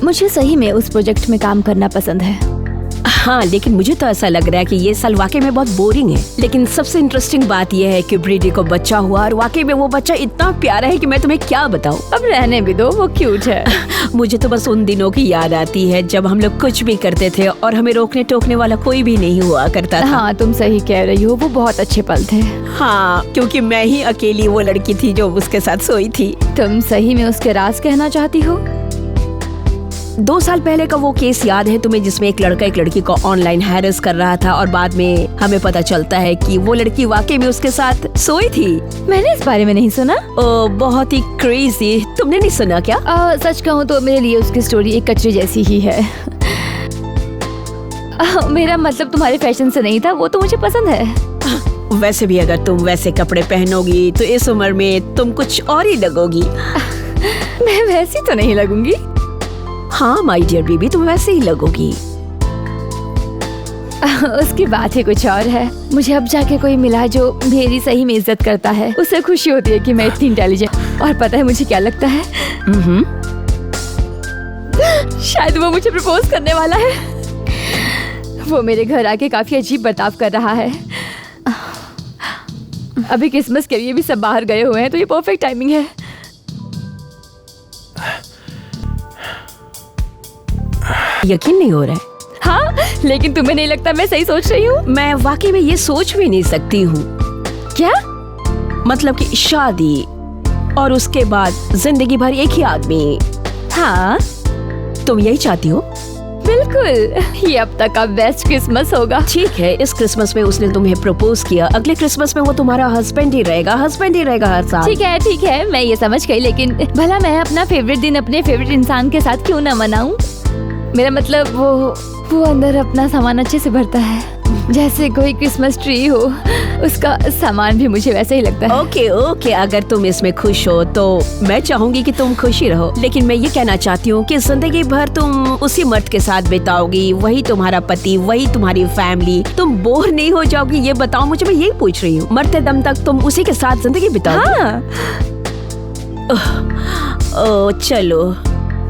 मुझे सही में उस प्रोजेक्ट में काम करना पसंद है। हाँ, लेकिन मुझे तो ऐसा लग रहा है कि ये साल वाकई में बहुत बोरिंग है। लेकिन सबसे इंटरेस्टिंग बात यह है कि ब्रीडी को बच्चा हुआ और वाकई में वो बच्चा इतना प्यारा है कि मैं तुम्हें क्या बताऊं। अब रहने भी दो, वो क्यूट है। मुझे तो बस उन दिनों की याद आती है जब हम लोग कुछ भी करते थे और हमें रोकने टोकने वाला कोई भी नहीं हुआ करता था। हाँ, तुम सही कह रही हो, वो बहुत अच्छे पल थे। हाँ, क्योंकि मैं ही अकेली वो लड़की थी जो उसके साथ सोई थी। तुम सही में उसके राज कहना चाहती हो? 2 साल पहले का वो केस याद है तुम्हें, जिसमें एक लड़का एक लड़की को ऑनलाइन हैरेस कर रहा था और बाद में हमें पता चलता है कि वो लड़की वाकई में उसके साथ सोई थी। मैंने इस बारे में नहीं सुना। बहुत ही क्रेजी। तुमने नहीं सुना क्या? सच कहूँ तो मेरे लिए उसकी स्टोरी एक कचरे जैसी ही है। मेरा मतलब तुम्हारे फैशन से नहीं था, वो तो मुझे पसंद है। वैसे भी अगर तुम वैसे कपड़े पहनोगी तो इस उम्र में तुम कुछ और ही लगोगी। मैं वैसी तो नहीं लगूंगी। हाँ माय डियर बेबी, तुम वैसे ही लगोगी। उसकी बात ही कुछ और है। मुझे अब जाके कोई मिला जो मेरी सही में इज्जत करता है। उसे खुशी होती है कि मैं इतनी इंटेलिजेंट। और पता है मुझे क्या लगता है? शायद वो मुझे प्रपोज करने वाला है। वो मेरे घर आके काफी अजीब बर्ताव कर रहा है। अभी क्रिसमस के लिए भी सब बाहर गए हुए हैं, तो ये परफेक्ट टाइमिंग है। यकीन नहीं हो रहा है। हाँ, लेकिन तुम्हें नहीं लगता मैं सही सोच रही हूँ? मैं वाकई में ये सोच भी नहीं सकती हूँ। क्या मतलब कि शादी और उसके बाद जिंदगी भर एक ही आदमी। हाँ, तुम यही चाहती हो? बिल्कुल। ये अब तक का बेस्ट क्रिसमस होगा। ठीक है, इस क्रिसमस में उसने तुम्हें प्रपोज किया, अगले क्रिसमस में वो तुम्हारा हस्बैंड ही रहेगा हर साल। ठीक है, मैं ये समझ गई, लेकिन भला मैं अपना फेवरेट दिन अपने फेवरेट इंसान के साथ क्यों ना मनाऊं? मेरा मतलब वो अंदर अपना सामान अच्छे से भरता है, जैसे कोई क्रिसमस ट्री हो। उसका सामान भी मुझे वैसे ही लगता है। ओके, अगर तुम इसमें खुश हो तो मैं चाहूंगी कि तुम खुशी रहो। लेकिन मैं ये कहना चाहती हूँ कि जिंदगी भर तुम उसी मर्द के साथ बिताओगी, वही तुम्हारा पति, वही तुम्हारी फैमिली। तुम बोर नहीं हो जाओगी? ये बताओ मुझे, मैं यही पूछ रही हूँ। मरते दम तक तुम उसी के साथ जिंदगी बिताओगी? हाँ। चलो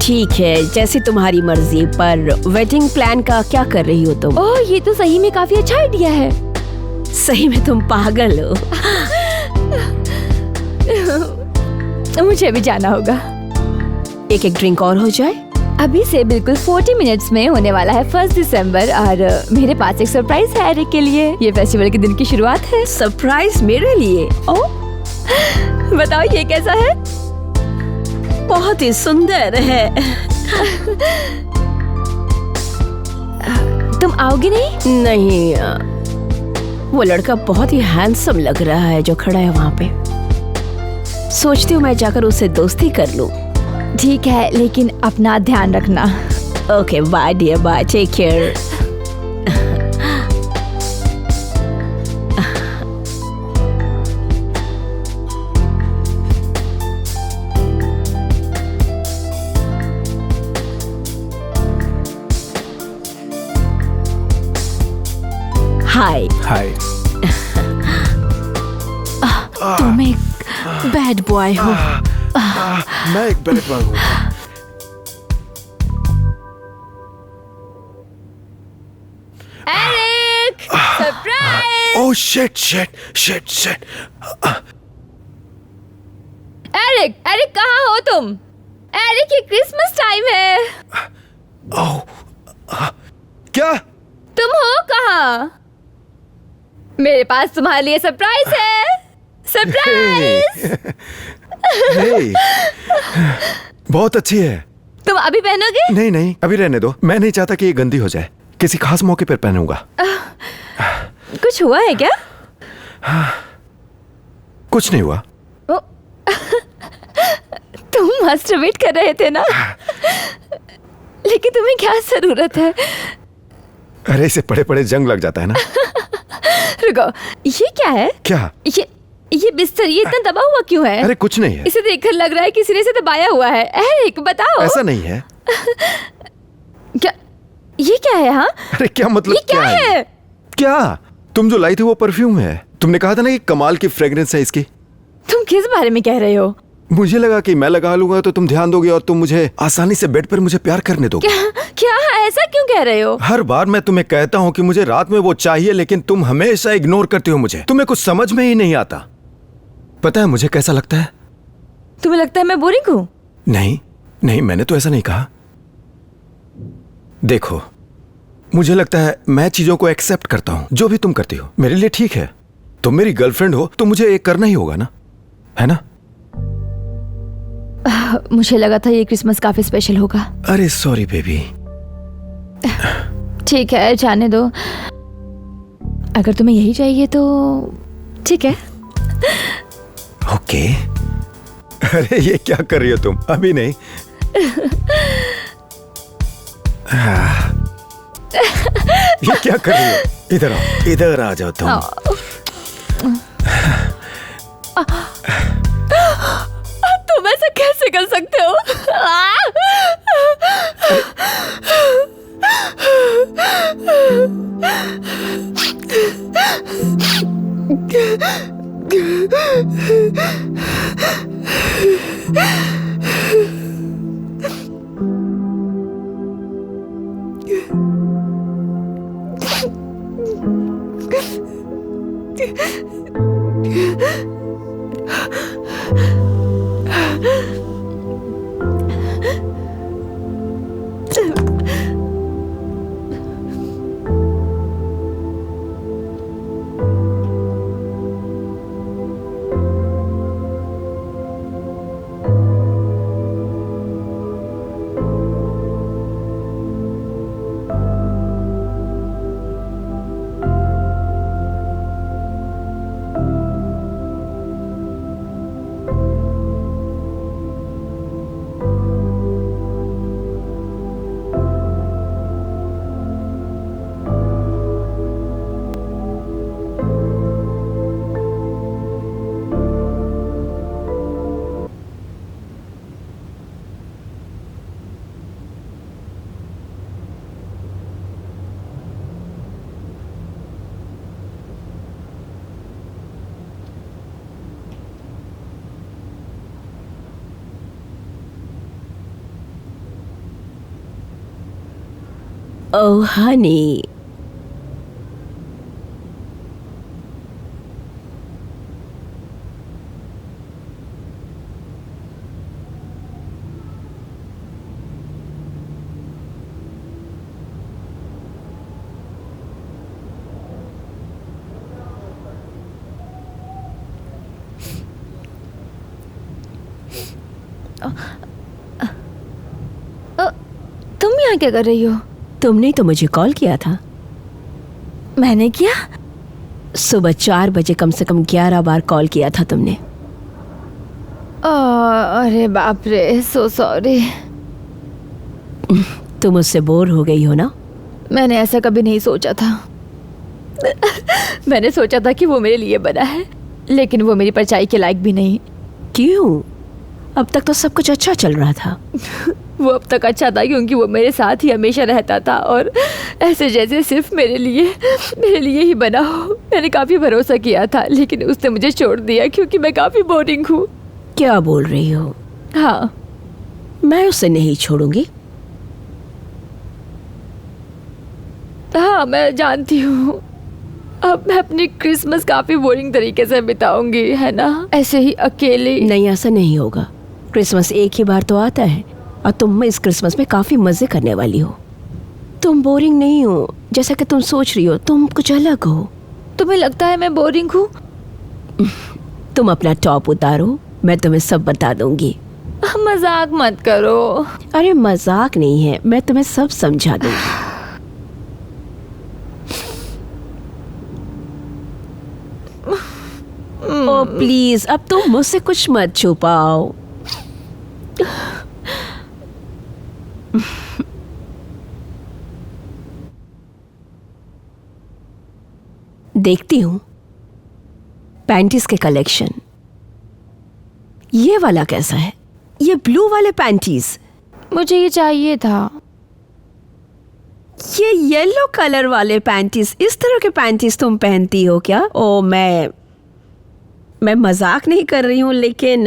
ठीक है, जैसी तुम्हारी मर्जी। पर वेडिंग प्लान का क्या कर रही हो तुम? ओह, ये तो सही में काफी अच्छा आइडिया है। सही में तुम पागल हो। मुझे भी जाना होगा। एक ड्रिंक और हो जाए? अभी से बिल्कुल 40 मिनट्स में होने वाला है 1 दिसंबर और मेरे पास एक सरप्राइज है एरिक के लिए। ये फेस्टिवल के दिन की शुरुआत है। सरप्राइज मेरे लिए? ओह, बताओ ये कैसा है? बहुत ही सुंदर है। तुम आओगे नहीं? नहीं, वो लड़का बहुत ही हैंडसम लग रहा है जो खड़ा है वहाँ पे। सोचती हूँ मैं जाकर उससे दोस्ती कर लूँ। ठीक है, लेकिन अपना ध्यान रखना। Okay, bye dear, bye, take care. Hi. तुम एक बैड बॉय हो। मैं एक बैड बॉय हूँ। Eric, surprise! Oh shit. Eric कहाँ हो तुम? एरिक, ये क्रिसमस टाइम है। ओह, क्या? तुम हो कहाँ? मेरे पास तुम्हारे लिए सरप्राइज है। सरप्राइज! हे, बहुत अच्छी है। तुम अभी पहनोगे? नहीं, अभी रहने दो। मैं नहीं चाहता कि ये गंदी हो जाए। किसी खास मौके पर पहनूंगा। कुछ हुआ है क्या? कुछ नहीं हुआ। तुम मास्टरबेट कर रहे थे ना? लेकिन तुम्हें क्या जरूरत है? अरे इसे पड़े पड़े जंग लग जाता है ना। रुको, ये क्या है? क्या? ये बिस्तर ये इतना दबा हुआ क्यों है? अरे कुछ नहीं है। इसे देखकर लग रहा है किसी ने इसे दबाया हुआ है। एरिक, बताओ। ऐसा नहीं है। क्या? ये क्या है? हाँ, अरे क्या मतलब? ये क्या है? क्या? तुम जो लाई थी वो परफ्यूम है। तुमने कहा था ना कि कमाल की फ्रेग्रेंस है इसकी। तुम किस बारे में कह रहे हो? मुझे लगा कि मैं लगा लूंगा तो तुम ध्यान दोगे और तुम मुझे आसानी से बेड पर मुझे प्यार करने दोगे। क्या ऐसा क्यों कह रहे हो? हर बार मैं तुम्हें कहता हूँ कि मुझे रात में वो चाहिए, लेकिन तुम हमेशा इग्नोर करती हो मुझे। तुम्हें कुछ समझ में ही नहीं आता। पता है मुझे कैसा लगता है? तुम्हें लगता है मैं बोरिंग हूँ? नहीं नहीं, मैंने तो ऐसा नहीं कहा। देखो, मुझे लगता है मैं चीजों को एक्सेप्ट करता हूं। जो भी तुम करती हो मेरे लिए ठीक है। तुम मेरी गर्लफ्रेंड हो तो मुझे ये करना ही होगा ना, है ना? मुझे लगा था ये क्रिसमस काफी स्पेशल होगा। अरे सॉरी बेबी। ठीक है, जाने दो। अगर तुम्हें यही चाहिए तो ठीक है। ओके। अरे ये क्या कर रही हो तुम? अभी नहीं। ये क्या कर रही हो? इधर आओ, इधर आ जाओ तुम। तुम ऐसा कैसे कर सकते हो? Oh, honey. तुम यहाँ क्या कर रही हो? तुमने तो मुझे कॉल किया था। मैंने किया? सुबह 4 बजे कम से कम 11 बार कॉल किया था तुमने। अरे बाप रे, सो सॉरी। तुम मुझसे बोर हो गई हो ना? मैंने ऐसा कभी नहीं सोचा था। मैंने सोचा था कि वो मेरे लिए बना है, लेकिन वो मेरी परछाई के लायक भी नहीं। क्यों? अब तक तो सब कुछ अच्छा चल रहा था। वो अब तक अच्छा था क्योंकि वो मेरे साथ ही हमेशा रहता था और ऐसे जैसे सिर्फ मेरे लिए ही बना हो। मैंने काफ़ी भरोसा किया था, लेकिन उसने मुझे छोड़ दिया क्योंकि मैं काफ़ी बोरिंग हूँ। क्या बोल रही हो? हाँ, मैं उसे नहीं छोड़ूंगी। हाँ, मैं जानती हूँ। अब मैं अपनी क्रिसमस काफ़ी बोरिंग तरीके से बिताऊंगी, है ना? ऐसे ही अकेले। नहीं, ऐसा नहीं होगा। क्रिसमस एक ही बार तो आता है और तुम इस क्रिसमस में काफी मजे करने वाली हो। तुम बोरिंग नहीं हो जैसा कि तुम सोच रही हो। तुम कुछ अलग हो। तुम्हें लगता है मैं बोरिंग हूँ? तुम अपना टॉप उतारो, मैं तुम्हें सब बता दूंगी। मजाक मत करो। अरे मजाक नहीं है, मैं तुम्हें सब समझा दूंगी। ओ प्लीज, अब तुम मुझसे कुछ मत छुपाओ। देखती हूँ पैंटीज के कलेक्शन। ये वाला कैसा है? ये ब्लू वाले पैंटीज। मुझे ये चाहिए था। ये येलो कलर वाले पैंटीज, इस तरह के पैंटीज तुम पहनती हो क्या? ओ मैं मजाक नहीं कर रही हूँ, लेकिन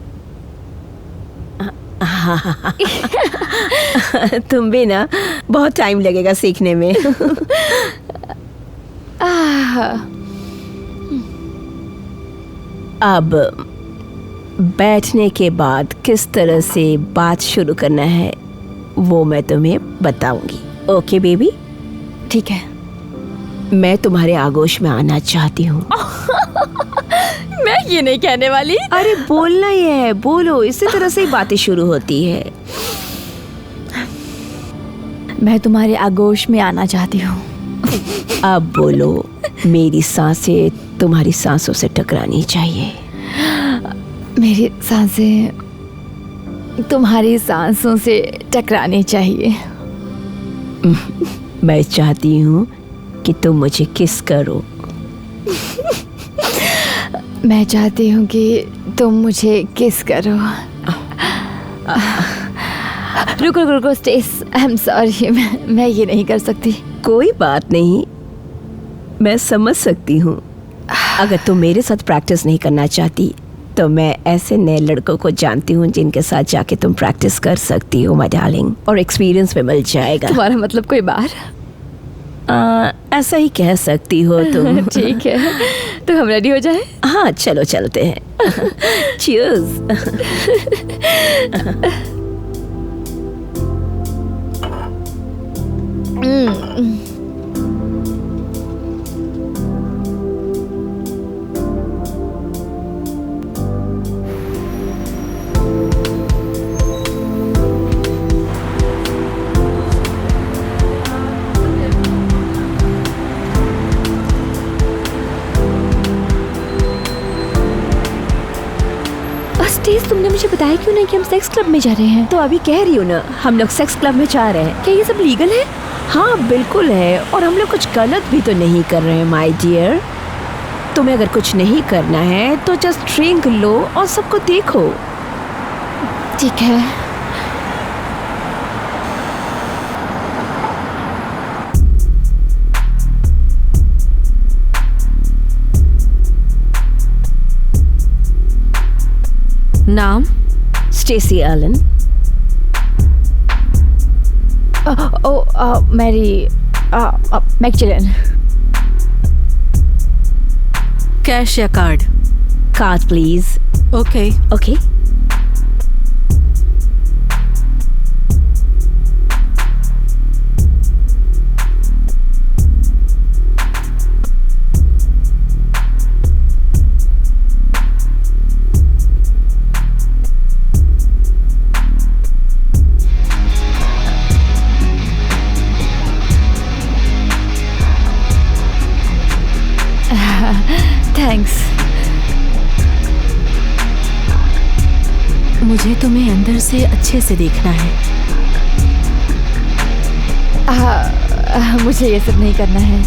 तुम भी ना, बहुत टाइम लगेगा सीखने में। अब बैठने के बाद किस तरह से बात शुरू करना है वो मैं तुम्हें बताऊंगी। Okay baby? ठीक है। मैं तुम्हारे आगोश में आना चाहती हूँ। मैं ये नहीं कहने वाली। अरे बोलना ही है, बोलो। इसी तरह से ही बातें शुरू होती है। मैं तुम्हारे आगोश में आना चाहती हूँ। अब बोलो। मेरी सांसें तुम्हारी सांसों से टकरानी चाहिए। मेरी सांसें तुम्हारी सांसों से टकरानी चाहिए। मैं चाहती हूँ कि तुम मुझे किस करो। मैं चाहती हूँ कि तुम मुझे किस करो। रुको रुको स्टेस, आई एम सॉरी, मैं ये नहीं कर सकती। कोई बात नहीं, मैं समझ सकती हूँ। अगर तुम मेरे साथ प्रैक्टिस नहीं करना चाहती तो मैं ऐसे नए लड़कों को जानती हूँ जिनके साथ जाके तुम प्रैक्टिस कर सकती हो माय डार्लिंग, और एक्सपीरियंस में मिल जाएगा। तुम्हारा मतलब कोई बार? ऐसा ही कह सकती हो तुम। ठीक है, तो हम रेडी हो जाए? हाँ चलो चलते हैं। चीयर्स। स्टेस, तुमने मुझे बताया क्यों नहीं कि हम सेक्स क्लब में जा रहे हैं? तो अभी कह रही हूँ ना, हम लोग सेक्स क्लब में जा रहे हैं। क्या ये सब लीगल है? हाँ बिल्कुल है, और हम लोग कुछ गलत भी तो नहीं कर रहे हैं माय डियर। तुम्हें अगर कुछ नहीं करना है तो जस्ट ड्रिंक लो और सबको देखो। ठीक है। नाम? Stacy Allen. Mary McMillan. Cash या card? Card please. Okay. Okay. Thanks. मुझे तुम्हें अंदर से अच्छे से देखना है। मुझे ये सब नहीं करना है।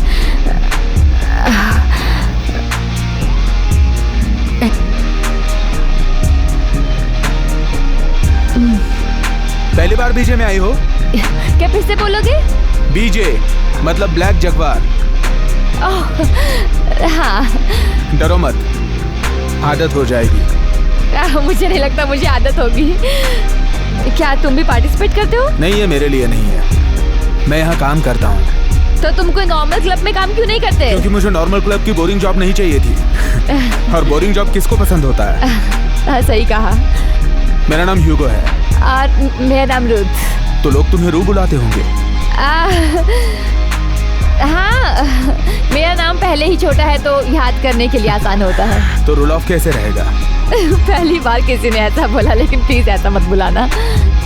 पहली बार बीजे में आई हो? क्या फिर से बोलोगे? बीजे मतलब ब्लैक जगवार। हाँ। डरो मत, आदत हो जाएगी। मुझे नहीं लगता मुझे आदत होगी। क्या तुम भी पार्टिसिपेट करते हो? नहीं, ये मेरे लिए नहीं है। मैं यहाँ काम करता हूँ। तो तुम कोई नॉर्मल क्लब में काम क्यों नहीं करते? क्योंकि मुझे नॉर्मल क्लब की बोरिंग जॉब नहीं चाहिए थी। और बोरिंग जॉब किसको पसंद होता है? सही कहा। मेरा नाम ह्यूगो है। और मेरा नाम रुथ। तो लोग तुम्हें रू बुलाते होंगे। हाँ, मेरा नाम पहले ही छोटा है तो याद करने के लिए आसान होता है। तो रोल ऑफ कैसे रहेगा? पहली बार किसी ने ऐसा बोला, लेकिन प्लीज ऐसा मत बुलाना।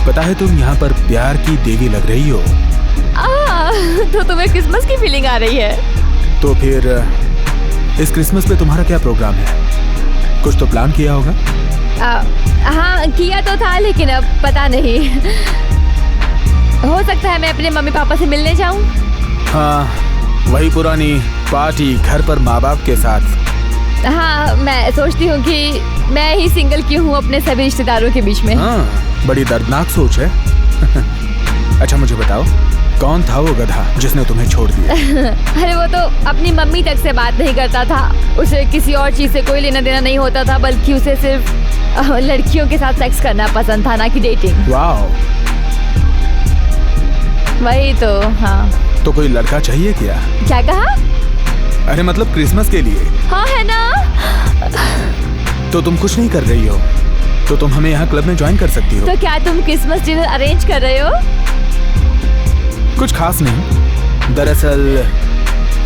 पता है तुम यहाँ पर प्यार की देवी लग रही हो। तो तुम्हें क्रिसमस की फीलिंग आ रही है? तो फिर इस क्रिसमस पे तुम्हारा क्या प्रोग्राम है? कुछ तो प्लान किया होगा? हाँ किया तो था, लेकिन अब पता नहीं। हो सकता है मैं अपने मम्मी पापा से मिलने जाऊँ। हाँ, वही पुरानी पार्टी घर पर माँ बाप के साथ। हाँ, मैं सोचती हूँ कि मैं ही सिंगल क्यों हूँ अपने सभी रिश्तेदारों के बीच में। हाँ, बड़ी दर्दनाक सोच है। अच्छा मुझे बताओ, कौन था वो गधा जिसने तुम्हें छोड़ दिया? अरे वो तो अपनी मम्मी तक से बात नहीं करता था। उसे किसी और चीज से कोई लेना देना नहीं होता था, बल्कि उसे सिर्फ लड़कियों के साथ सेक्स करना पसंद था, ना कि डेटिंग। वाओ। वही तो। हाँ। तो कोई लड़का चाहिए क्या? क्या कहा? अरे मतलब क्रिसमस के लिए। हाँ है ना। तो तुम कुछ नहीं कर रही हो, तो तुम हमें यहाँ क्लब में ज्वाइन कर सकती हो। तो क्या तुम क्रिसमस डिनर अरेंज कर रहे हो? कुछ खास नहीं, दरअसल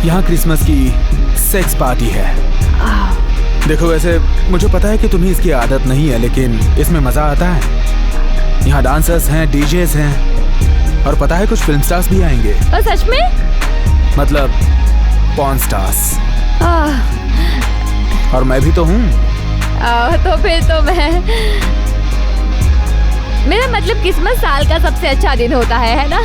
यहाँ क्रिसमस की सेक्स पार्टी है। देखो वैसे मुझे पता है कि तुम्हें इसकी आदत नहीं है, लेकिन इसमें मजा आता है। यहाँ डांसर्स हैं, डीजेस हैं, और पता है कुछ फिल्म स्टार्स भी आएंगे। और सच में? मतलब पॉर्न स्टार्स। और मैं भी तो हूँ। तो फिर तो मेरा मतलब क्रिसमस साल का सबसे अच्छा दिन होता है ना।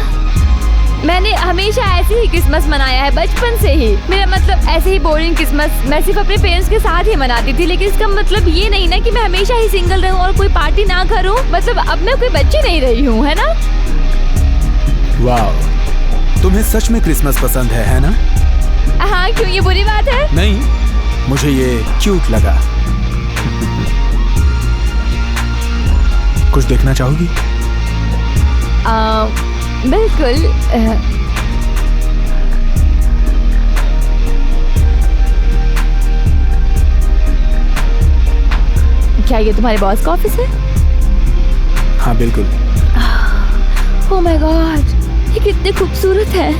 मैंने हमेशा ऐसे ही क्रिसमस मनाया है, बचपन से ही। मेरा मतलब ऐसे ही बोरिंग क्रिसमस मैं सिर्फ अपने पेरेंट्स के साथ ही मनाती थी, लेकिन इसका मतलब ये नहीं ना कि मैं हमेशा ही सिंगल रहूं और कोई पार्टी ना करूं। मतलब अब मैं कोई बच्ची नहीं रही हूँ, है ना। वाह, तुम्हें सच में क्रिसमस पसंद है ना? हाँ, क्यों, ये बुरी बात है? नहीं, मुझे ये क्यूट लगा। कुछ देखना चाहोगी? बिल्कुल। क्या ये तुम्हारे बॉस का ऑफिस है? हाँ बिल्कुल। ओह माय गॉड, ये कितने खूबसूरत है।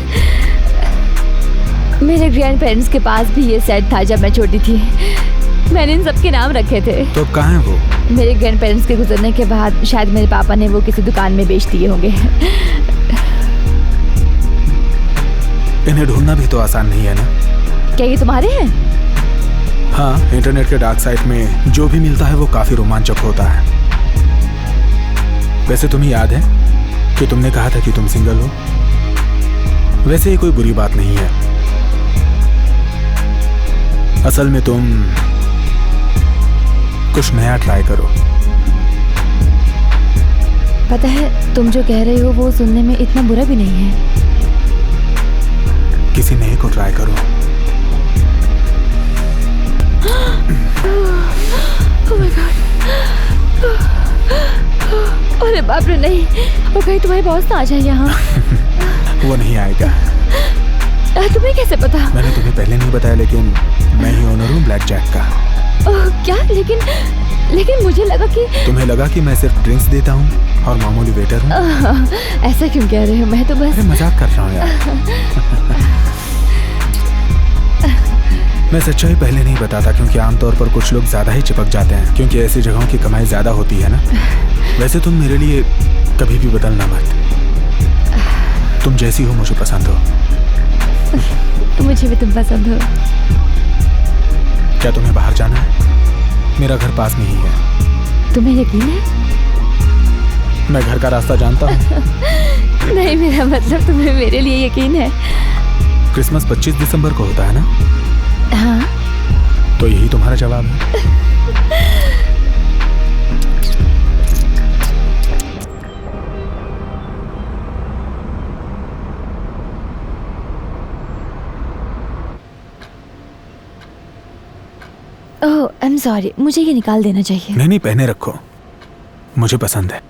मेरे ग्रैंड पेरेंट्स के पास भी ये सेट था जब मैं छोटी थी। मैंने इन सबके नाम रखे थे। तो कहाँ है वो? मेरे ग्रैंड पेरेंट्स के गुजरने के बाद शायद मेरे पापा ने वो किसी दुकान में बेच दिए होंगे। इन्हें ढूंढना भी तो आसान नहीं है ना। क्या ये तुम्हारे हैं? हाँ, इंटरनेट के डार्क साइट में जो भी मिलता है वो काफी रोमांचक होता है। वैसे तुम्हें याद है कि तुमने कहा था कि तुम सिंगल हो? वैसे ये कोई बुरी बात नहीं है। असल में तुम कुछ नया ट्राई करो। पता है, तुम जो कह रहे हो वो सुनने में इतना बुरा भी नहीं है। किसी नए को ट्राई करो। Oh my God. अरे बाप रे, नहीं। और कहीं तुम्हारे बॉस ना आ जाए यहाँ। वो नहीं आएगा। तुम्हें कैसे पता? मैंने तुम्हें पहले नहीं बताया, लेकिन मैं ही ओनर हूँ ब्लैक जैक का। क्या? लेकिन मुझे लगा कि तुम्हें लगा कि मैं सिर्फ ड्रिंक्स देता हूँ और मामूली वेटर हूँ। ऐसा क्यों कह रहे हो? मैं तो बस मजाक कर रहा हूँ यार। मैं सच्चाई पहले नहीं बताता, क्योंकि आमतौर पर कुछ लोग ज्यादा ही चिपक जाते हैं, क्योंकि ऐसी जगहों की कमाई ज्यादा होती है ना। वैसे तुम मेरे लिए कभी भी बदलना मत। तुम जैसी हो मुझे पसंद हो। मुझे भी तुम पसंद हो। क्या तुम्हें बाहर जाना है? मेरा घर पास में ही है। तुम्हें यकीन है? मैं घर का रास्ता जानता हूँ। नहीं, मेरा मतलब तुम्हें मेरे लिए यकीन है। क्रिसमस 25 दिसंबर को होता है ना? हाँ। तो यही तुम्हारा जवाब है। ओह, आई एम सॉरी, मुझे ये निकाल देना चाहिए। नहीं, पहने रखो, मुझे पसंद है।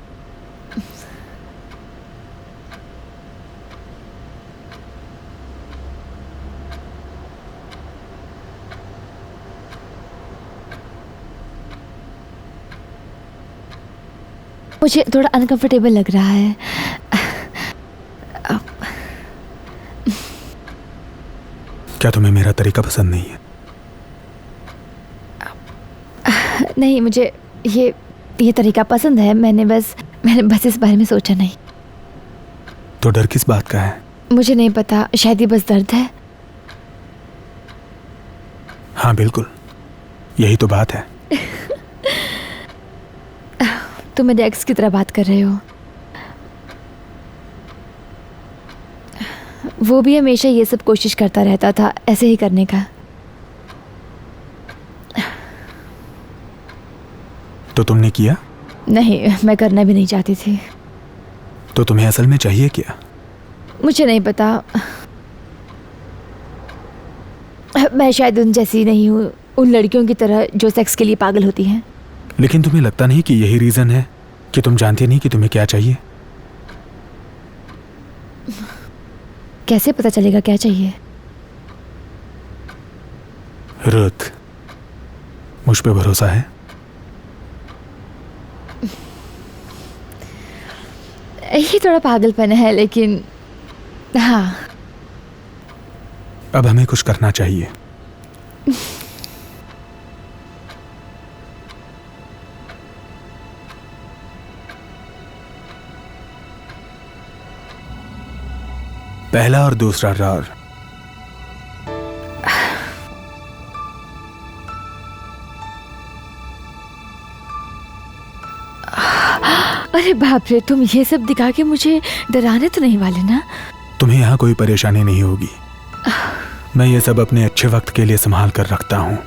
मुझे थोड़ा अनकंफर्टेबल लग रहा है। क्या तुम्हें मेरा तरीका पसंद नहीं है? नहीं, मुझे ये तरीका पसंद है। मैंने बस इस बारे में सोचा नहीं। तो डर किस बात का है? मुझे नहीं पता, शायद ये बस दर्द है। हाँ बिल्कुल, यही तो बात है। तुम मेरे एक्स की तरह बात कर रहे हो। वो भी हमेशा ये सब कोशिश करता रहता था ऐसे ही करने का। तो तुमने किया? नहीं, मैं करना भी नहीं चाहती थी। तो तुम्हें असल में चाहिए क्या? मुझे नहीं पता, मैं शायद उन जैसी नहीं हूँ, उन लड़कियों की तरह जो सेक्स के लिए पागल होती हैं। लेकिन तुम्हें लगता नहीं कि यही रीजन है कि तुम जानती नहीं कि तुम्हें क्या चाहिए? कैसे पता चलेगा क्या चाहिए? रुत, मुझ पे भरोसा है? ये थोड़ा पागलपन है, लेकिन हाँ। अब हमें कुछ करना चाहिए। पहला और दूसरा रार। अरे बाप रे, तुम ये सब दिखा के मुझे डराने तो नहीं वाले ना? तुम्हें यहाँ कोई परेशानी नहीं होगी। मैं ये सब अपने अच्छे वक्त के लिए संभाल कर रखता हूँ।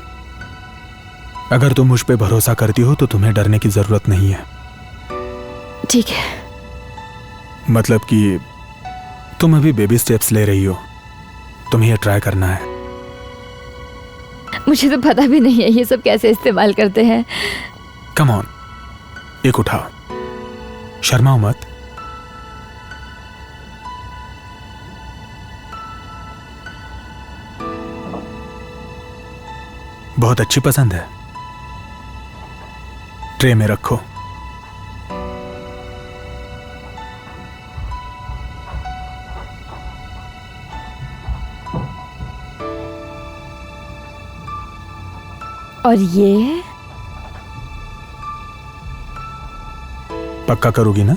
अगर तुम मुझ पे भरोसा करती हो तो तुम्हें डरने की जरूरत नहीं है। ठीक है। मतलब कि तुम अभी बेबी स्टेप्स ले रही हो, तुम्हें ये ट्राई करना है। मुझे तो पता भी नहीं है ये सब कैसे इस्तेमाल करते हैं। कम ऑन, एक उठाओ, शर्माओ मत। बहुत अच्छी पसंद है। ट्रे में रखो। और ये पक्का करोगी ना?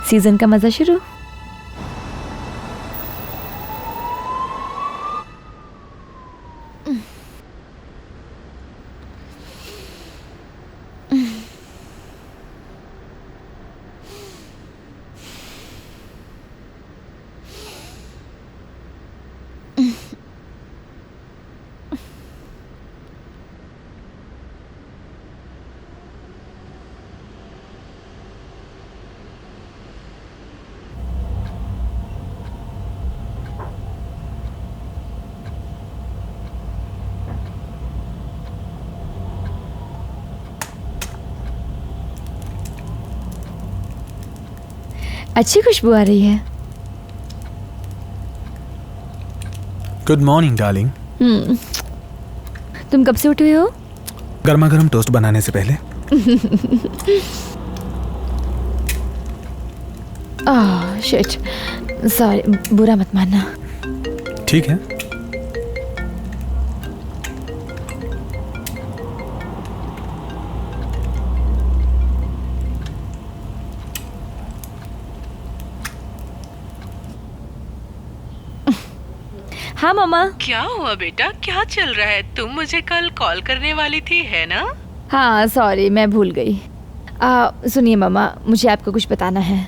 सीजन का मजा शुरू। अच्छी खुशबू आ रही है। Good morning darling. तुम कब से उठे हुए हो? गर्मा गर्म टोस्ट बनाने से पहले। शिट, सॉरी, बुरा मत मानना। ठीक है। हाँ मामा। क्या हुआ बेटा, क्या चल रहा है? तुम मुझे कल कॉल करने वाली थी, है ना? हाँ सॉरी, मैं भूल गई। सुनिए मामा, मुझे आपको कुछ बताना है।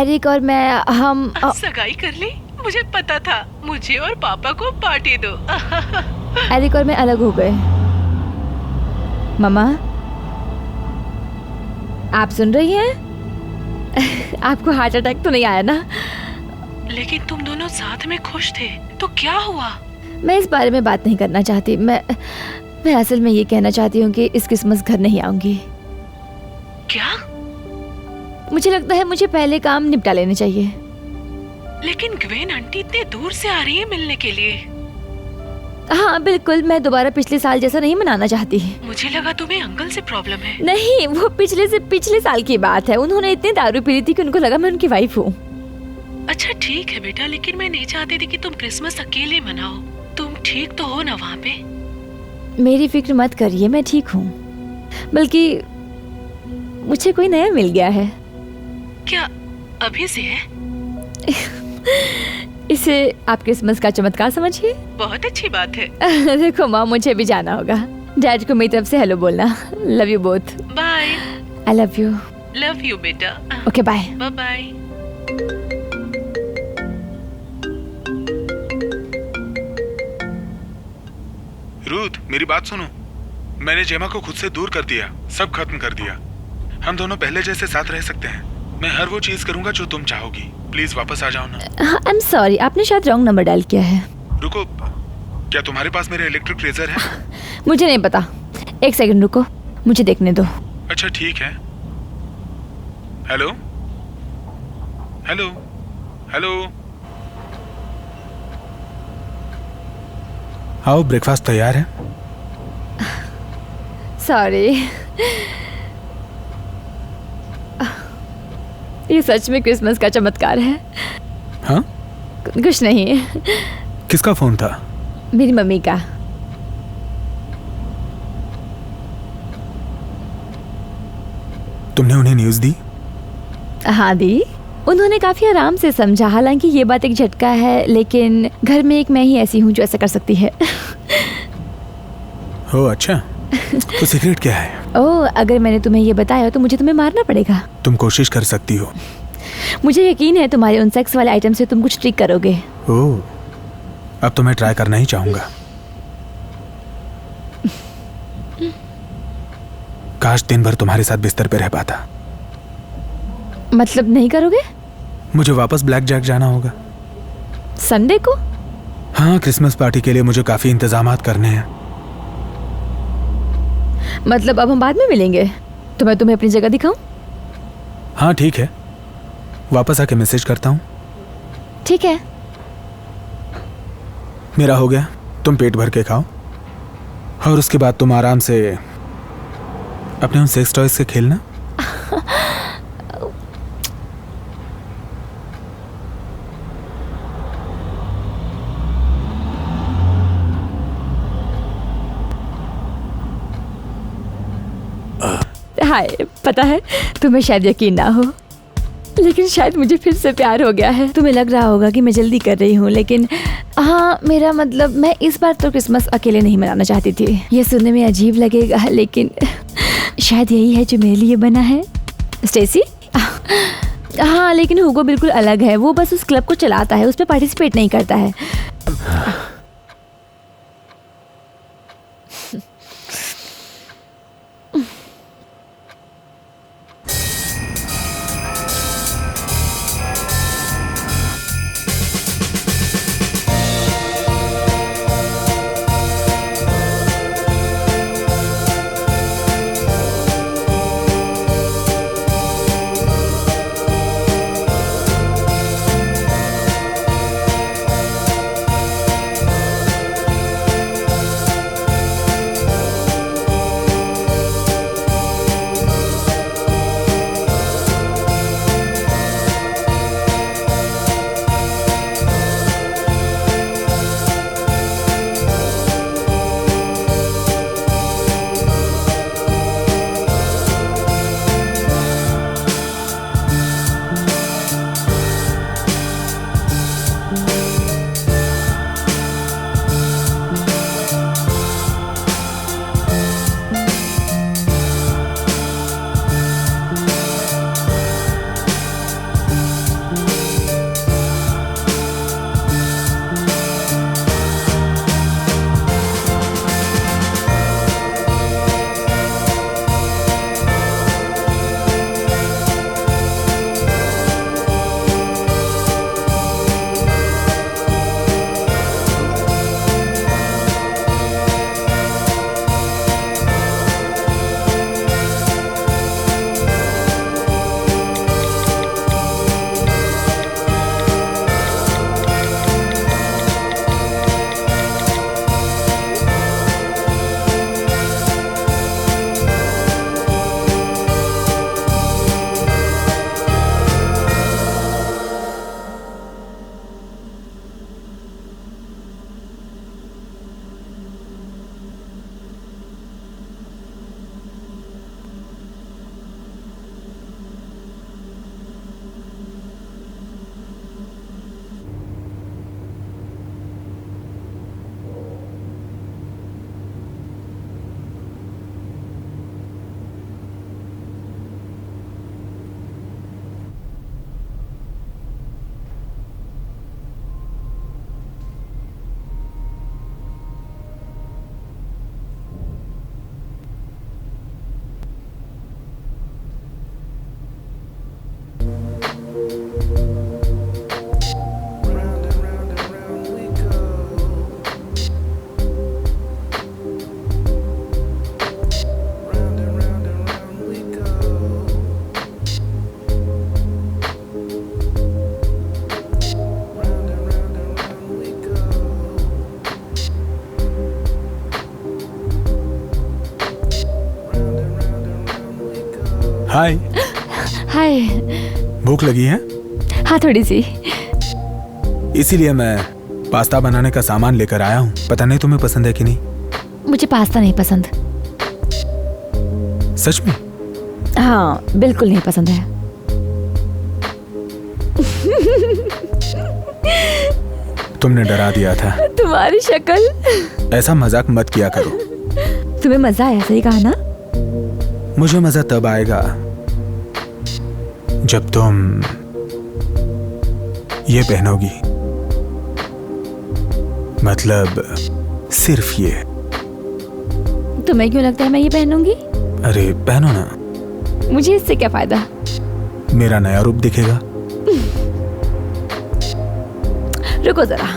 एरिक और मैं हम सगाई कर ली? मुझे पता था। मुझे और पापा को पार्टी दो। एरिक और मैं अलग हो गए। मामा, आप सुन रही हैं? आपको हार्ट अटैक तो नहीं आया ना? लेकिन तुम दोनों साथ में खुश थे, तो क्या हुआ? मैं इस बारे में बात नहीं करना चाहती। मैं असल में ये कहना चाहती हूँ कि इस क्रिसमस घर नहीं आऊंगी। क्या? मुझे लगता है मुझे पहले काम निपटा लेने चाहिए। लेकिन ग्वेन आंटी इतने दूर से आ रही है मिलने के लिए। हाँ बिल्कुल, मैं दोबारा पिछले साल जैसा नहीं मनाना चाहती। मुझे लगा तुम्हें अंकल से प्रॉब्लम है। नहीं, वो पिछले साल की बात है। उन्होंने इतनी दारू पी ली थी कि उनको लगा मैं उनकी वाइफ हूँ। अच्छा ठीक है बेटा, लेकिन मैं नहीं चाहती थी कि तुम क्रिसमस अकेले मनाओ। तुम ठीक तो हो ना वहाँ पे? मेरी फिक्र मत करिए, मैं ठीक हूँ। बल्कि मुझे कोई नया मिल गया है। क्या अभी से है? इसे आप क्रिसमस का चमत्कार समझिए। बहुत अच्छी बात है। देखो माँ, मुझे भी जाना होगा। डैड को मेरी तरफ से हेलो बोलना। Love you both. Bye. I love you. Love you बेटा। Okay bye. Bye bye. Ruth, मेरी बात सुनो। मैंने जेमा को खुद से दूर कर दिया, सब खत्म कर दिया। हम दोनों पहले जैसे साथ रह सकते हैं। मैं हर वो चीज करूंगा जो तुम चाहोगी। प्लीज वापस आ जाओ ना। आई एम सॉरी, आपने शायद रॉन्ग नंबर डायल किया है। रुको, क्या तुम्हारे पास मेरा इलेक्ट्रिक रेजर है? मुझे नहीं पता, एक सेकंड रुको, मुझे देखने दो। अच्छा ठीक है। Hello hello hello. आओ, ब्रेकफास्ट तैयार है। सॉरी, ये सच में क्रिसमस का चमत्कार है। हाँ, कुछ नहीं, किसका फोन था? मेरी मम्मी का। तुमने उन्हें न्यूज़ दी? हाँ दी, उन्होंने काफी आराम से समझा। हालांकि ये बात एक झटका है, लेकिन घर में एक मैं ही ऐसी हूँ जो ऐसा कर सकती है। हो अच्छा, तो सीक्रेट क्या है? ओह, अगर मैंने तुम्हें ये बताया तो मुझे तुम्हें मारना पड़ेगा। तुम कोशिश कर सकती हो। मुझे यकीन है तुम्हारे उन सेक्स वाले आइटम से तुम कुछ ट्रिक करोगे। ओह, अब तो मैं ट्राई करना ही चाहूंगा। काश दिन भर तुम्हारे साथ बिस्तर पे रह पाता। मतलब नहीं करोगे? मुझे वापस ब्लैक जैक जाना होगा। संडे को? हाँ, क्रिसमस पार्टी के लिए मुझे काफी इंतजामात करने हैं। मतलब अब हम बाद में मिलेंगे तो मैं तुम्हें अपनी जगह दिखाऊं? हाँ ठीक है, वापस आके मैसेज करता हूँ। ठीक है। मेरा हो गया, तुम पेट भर के खाओ और उसके बाद तुम आराम से अपने उन सेक्स टॉयज से खेलना। हाय, पता है तुम्हें शायद यकीन ना हो, लेकिन शायद मुझे फिर से प्यार हो गया है। तुम्हें लग रहा होगा कि मैं जल्दी कर रही हूँ, लेकिन हाँ, मेरा मतलब मैं इस बार तो क्रिसमस अकेले नहीं मनाना चाहती थी। ये सुनने में अजीब लगेगा, लेकिन शायद यही है जो मेरे लिए बना है। स्टेसी? हाँ, लेकिन हुगो बिल्कुल अलग है। वो बस उस क्लब को चलाता है, उसमें पार्टिसिपेट नहीं करता है। हाय। हाय। भूख लगी है? हाँ, थोड़ी सी। इसीलिए मैं पास्ता बनाने का सामान लेकर आया हूँ। पता नहीं तुम्हें पसंद है कि नहीं। मुझे पास्ता नहीं पसंद। सच में? हाँ, बिल्कुल नहीं पसंद है। तुमने डरा दिया था। तुम्हारी शक्ल। ऐसा मजाक मत किया करो। तुम्हें मजा आया, सही कहा ना? मुझे मजा तब आएगा जब तुम ये पहनोगी। मतलब सिर्फ ये। तुम्हें क्यों लगता है मैं ये पहनूंगी? अरे पहनो ना। मुझे इससे क्या फायदा? मेरा नया रूप दिखेगा। रुको जरा।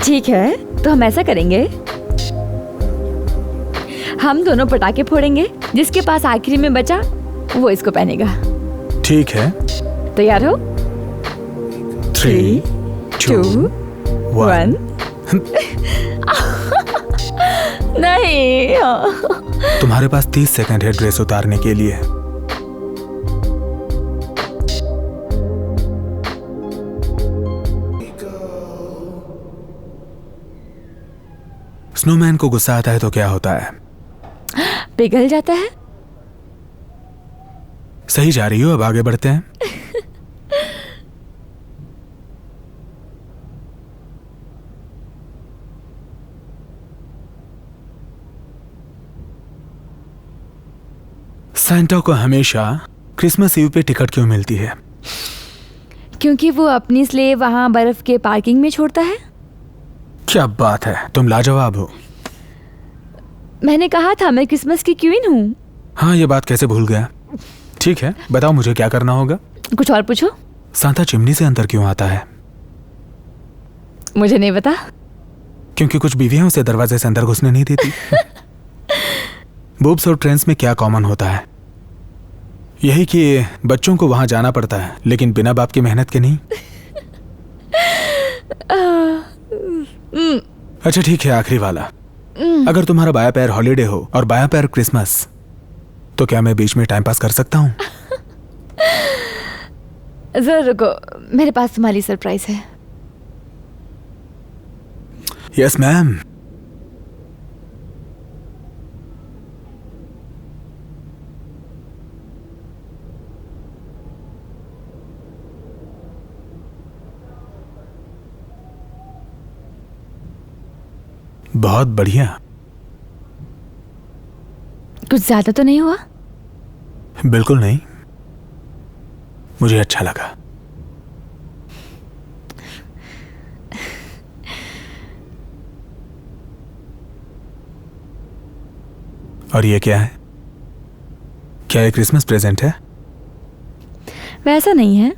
ठीक है, तो हम ऐसा करेंगे, हम दोनों पटाखे फोड़ेंगे। जिसके पास आखिरी में बचा वो इसको पहनेगा। ठीक है। तैयार हो? 3, 2, 1। नहीं। तुम्हारे पास 30 सेकंड है ड्रेस उतारने के लिए। स्नोमैन को गुस्सा आता है तो क्या होता है? पिघल जाता है। सही जा रही हो, अब आगे बढ़ते हैं। सैंटा को हमेशा क्रिसमस ईव पे टिकट क्यों मिलती है? क्योंकि वो अपनी स्लेव वहां बर्फ के पार्किंग में छोड़ता है। क्या बात है, तुम लाजवाब हो। मैंने कहा था मैं क्रिसमस की क्वीन हूँ। हाँ, ये बात कैसे भूल गया। ठीक है, बताओ मुझे क्या करना होगा। कुछ और पूछो। सांता चिमनी से अंदर क्यों आता है? मुझे नहीं पता। क्योंकि कुछ बीवियां उसे दरवाजे से अंदर घुसने नहीं देती। बूब्स और ट्रेंस में क्या कॉमन होता है? यही कि बच्चों को वहां जाना पड़ता है, लेकिन बिना बाप की मेहनत के नहीं। अच्छा ठीक है, आखिरी वाला। अगर तुम्हारा बायां पैर हॉलीडे हो और बायां पैर क्रिसमस, तो क्या मैं बीच में टाइम पास कर सकता हूँ? जरा रुको, मेरे पास तुम्हारी सरप्राइज है। Yes ma'am. बहुत बढ़िया। कुछ ज्यादा तो नहीं हुआ? बिल्कुल नहीं, मुझे अच्छा लगा। और ये क्या है? क्या ये क्रिसमस प्रेजेंट है? वैसा नहीं है।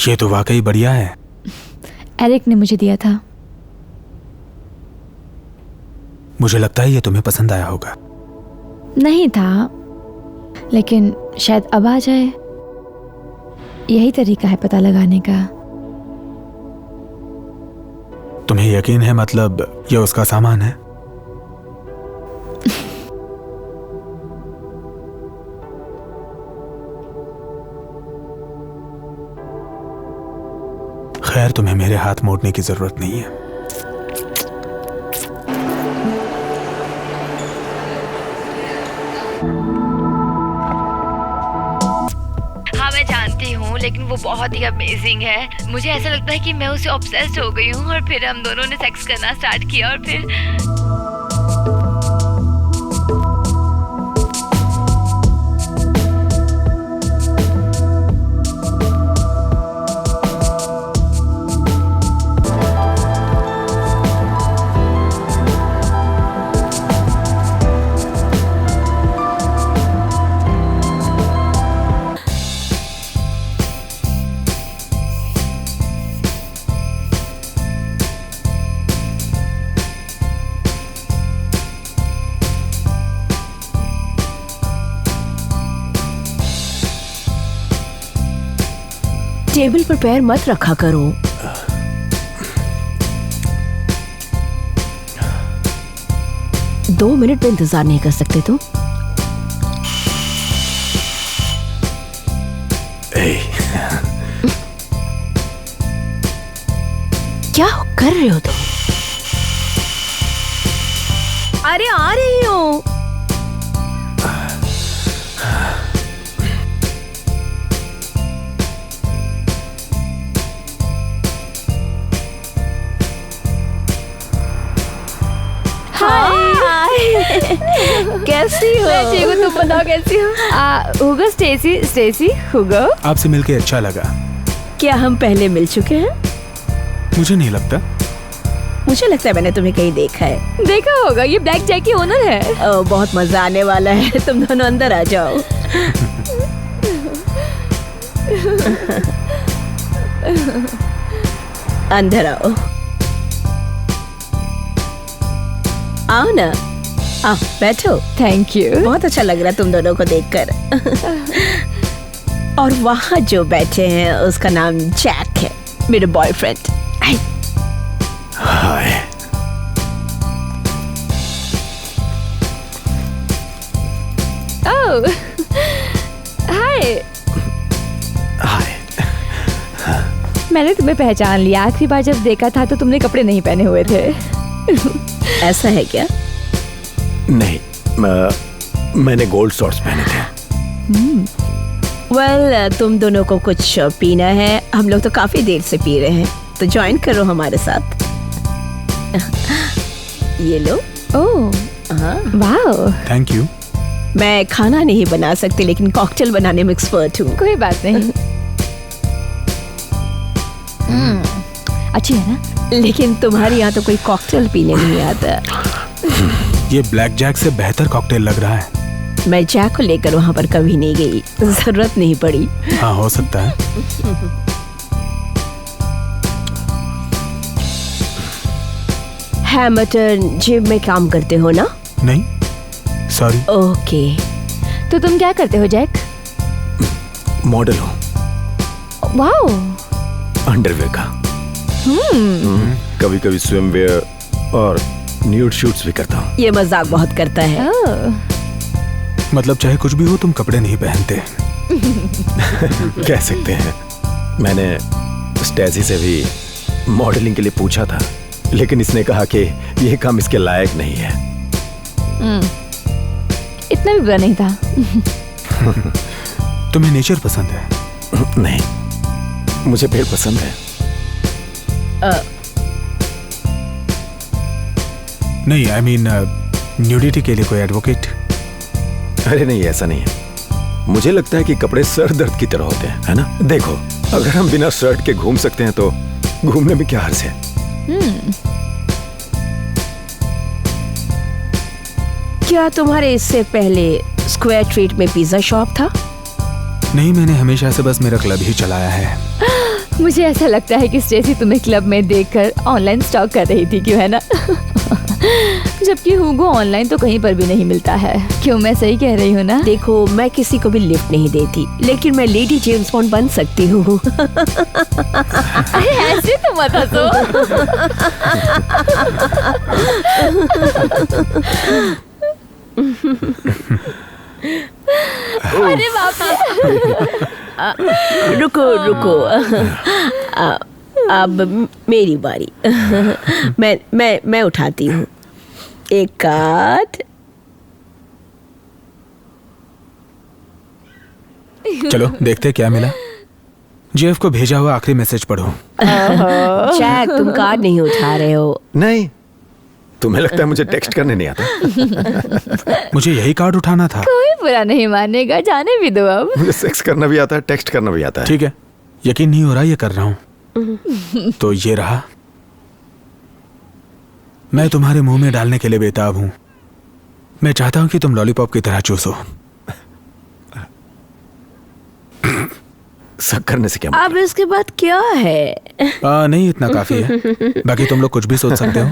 ये तो वाकई बढ़िया है। एरिक ने मुझे दिया था। मुझे लगता है ये तुम्हें पसंद आया होगा। नहीं था, लेकिन शायद अब आ जाए। यही तरीका है पता लगाने का। तुम्हें यकीन है, मतलब ये उसका सामान है? खैर, तुम्हें मेरे हाथ मोड़ने की जरूरत नहीं है। हाँ मैं जानती हूँ, लेकिन वो बहुत ही अमेजिंग है। मुझे ऐसा लगता है कि मैं उससे ऑब्सेस्ड हो गई हूँ, और फिर हम दोनों ने सेक्स करना स्टार्ट किया, और फिर टेबल पर पैर मत रखा करो। दो मिनट में इंतजार नहीं कर सकते तुम? क्या कर रहे हो तुम? अरे आ रही हो। कैसी हो? मैं ठीक हूँ, तुम बताओ कैसी हो? Hugo, Stacy, Stacy, Hugo. आपसे मिलके अच्छा लगा। क्या हम पहले मिल चुके हैं? मुझे नहीं लगता। मुझे लगता है मैंने तुम्हें कहीं देखा है। देखा होगा, ये ब्लैक जैक की ओनर है। बहुत मजा आने वाला है। तुम दोनों अंदर आ जाओ। अंदर आओ। आओ ना, आओ बैठो। Thank you. बहुत अच्छा लग रहा है तुम दोनों को देखकर। और वहाँ जो बैठे हैं उसका नाम जैक है, मेरे बॉयफ्रेंड। हाय। ओह, हाय। हाय। मैंने तुम्हें पहचान लिया। आखिरी बार जब देखा था तो तुमने कपड़े नहीं पहने हुए थे। ऐसा है क्या? नहीं, मैंने गोल्ड शॉर्ट्स पहने थे। वेल, तुम दोनों को कुछ पीना है? हम लोग तो काफी देर से पी रहे हैं, तो ज्वाइन करो हमारे साथ। ये लो। ओह, हाँ। वाओ। Thank you. मैं खाना नहीं बना सकती लेकिन कॉकटेल बनाने में एक्सपर्ट हूँ। कोई बात नहीं। अच्छी है ना? लेकिन तुम्हारे यहाँ तो कोई कॉकटेल पीने नहीं आता। ये ब्लैक जैक से बेहतर कॉकटेल लग रहा है। मैं जैक को लेकर वहाँ पर कभी नहीं गई, जरूरत नहीं पड़ी। हाँ, हो सकता है। हैमर्टन जिम में काम करते हो ना? नहीं, सॉरी। ओके। तो तुम क्या करते हो जैक? मॉडल हूँ, वाओ। अंडरवेयर का। कभी कभी स्विम वेयर और न्यूड शूट्स भी करता हूँ। ये मजाक बहुत करता है। ओह, मतलब चाहे कुछ भी हो, तुम कपड़े नहीं पहनते। कह सकते हैं। मैंने स्टेसी से भी मॉडलिंग के लिए पूछा था, लेकिन इसने कहा कि यह काम इसके लायक नहीं है। इतना भी बुरा नहीं था। तुम्हें नेचर पसंद है? नहीं, मुझे पेड़ पसंद है। नहीं, आई मीन न्यूडिटी के लिए कोई एडवोकेट? अरे नहीं, ऐसा नहीं है। मुझे लगता है कि कपड़े सर दर्द की तरह होते हैं, है ना? देखो, अगर हम बिना शर्ट के घूम सकते हैं तो घूमने में क्या हर्ज है? क्या तुम्हारे इससे पहले स्क्वायर ट्रीट में पिज्जा शॉप था? नहीं, मैंने हमेशा से बस मेरा क्लब ही चलाया है। मुझे ऐसा लगता है कि स्टेसी तुम्हें क्लब में देखकर ऑनलाइन स्टॉक कर रही थी, क्यों है ना? जबकि हुगो ऑनलाइन तो कहीं पर भी नहीं मिलता है। क्यों, मैं सही कह रही हूँ ना? देखो, मैं किसी को भी लिफ्ट नहीं देती, लेकिन मैं लेडी जेम्स बॉन्ड बन सकती हूँ। ऐसे तो मत हंसो। अरे बाप रे। रुको रुको। अब मेरी बारी। मैं उठाती हूँ। एक कार्ड। चलो देखते क्या मिला। जेफ को भेजा हुआ आखिरी मैसेज पढ़ो। जैक, तुम कार्ड नहीं उठा रहे हो। नहीं, तुम्हें लगता है मुझे टेक्स्ट करने नहीं आता? मुझे यही कार्ड उठाना था। कोई बुरा नहीं मानेगा, जाने भी दो अब। मुझे सेक्स करना भी आता है, टेक्स्ट करना भी आता है। ठीक है, यकीन नहीं हो रहा ये कर रहा हूँ। तो ये रहा। मैं तुम्हारे मुंह में डालने के लिए बेताब हूँ। मैं चाहता हूँ कि तुम लॉलीपॉप की तरह चूसो। सब करने से क्या अब मतलब? इसके बाद क्या है? नहीं, इतना काफी है। बाकी तुम लोग कुछ भी सोच सकते हो।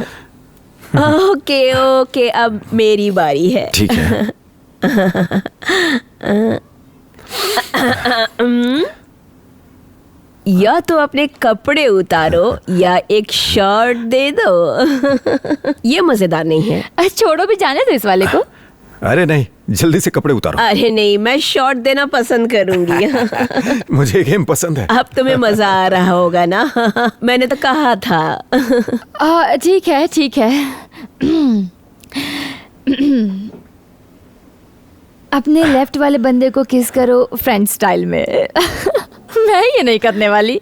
ओके ओके, अब मेरी बारी है। ठीक है। या तो अपने कपड़े उतारो या एक शॉट दे दो। ये मजेदार नहीं है। छोड़ो भी, जाने दो इस वाले को। अरे नहीं, जल्दी से कपड़े उतारो। अरे नहीं, मैं शॉट देना पसंद करूंगी। मुझे ये गेम पसंद है। अब तुम्हें मजा आ रहा होगा ना। मैंने तो कहा था। ठीक है ठीक है। अपने लेफ्ट वाले बंदे को किस करो फ्रेंड स्टाइल में। मैं ये नहीं करने वाली।